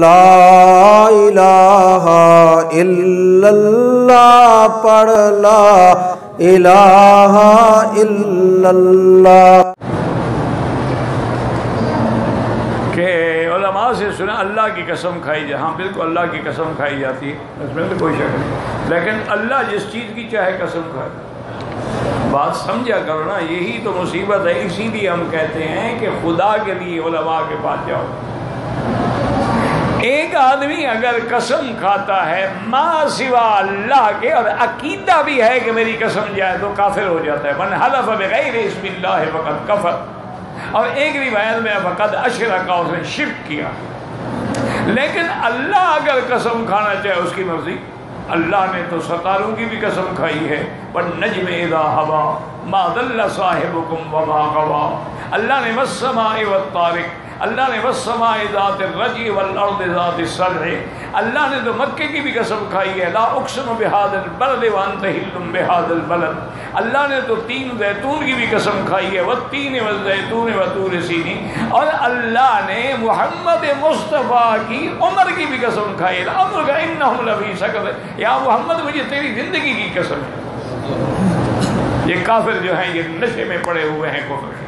لا الہ الا اللہ پڑھ لا الہ الا اللہ۔ کہ علماء سے سنا اللہ کی قسم کھائی جائے، ہاں بالکل اللہ کی قسم کھائی جاتی ہے، اس میں تو کوئی شک نہیں، لیکن اللہ جس چیز کی چاہے قسم کھائے، بات سمجھا کرو نا، یہی تو مصیبت ہے۔ اسی لیے ہم کہتے ہیں کہ خدا کے لیے علماء کے پاس جاؤ۔ ایک آدمی اگر قسم کھاتا ہے ما سوا اللہ کے اور عقیدہ بھی ہے کہ میری قسم جائے تو کافر ہو جاتا ہے۔ من حلف بغیر اسم اللہ فقد کفر، اور ایک روایت میں فقد اشرک، اس نے شرک کیا۔ لیکن اللہ اگر قسم کھانا چاہے اس کی مرضی، اللہ نے تو ستاروں کی بھی قسم کھائی ہے، والنجم اذا ہوا ما ضل صاحبکم وما غوا، اللہ نے والسماء والطارق، اللہ نے والسماء ذات الرجع والارض ذات الصرع، اللہ نے تو مکے کی بھی قسم کھائی ہے، لا اقسم بہذا البلد وانت حل بہذا البلد، اللہ نے تو تین زیتون کی بھی قسم کھائی ہے، والتین والزیتون وطور سینین، اور اللہ نے محمد مصطفیٰ کی عمر کی بھی قسم کھائی ہے، عمر کا انہم لفی سکر، یا محمد مجھے تیری زندگی کی قسم ہے۔ یہ کافر جو ہیں یہ نشے میں پڑے ہوئے ہیں کفر کے۔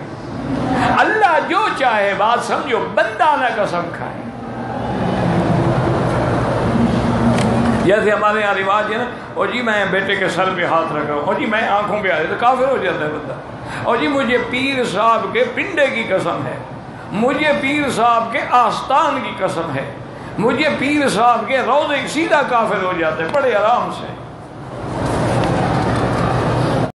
اللہ جو چاہے، بات سمجھو، بندہ نہ قسم کھائے۔ جیسے ہمارے یہاں رواج ہے نا، اور جی میں بیٹے کے سر پہ ہاتھ رکھا ہوں، اور جی میں آنکھوں پہ آ رہے، تو کافر ہو جاتا ہے بندہ۔ اور جی مجھے پیر صاحب کے پنڈے کی قسم ہے، مجھے پیر صاحب کے آستان کی قسم ہے، مجھے پیر صاحب کے روضے، سیدھا کافر ہو جاتا ہے بڑے آرام سے۔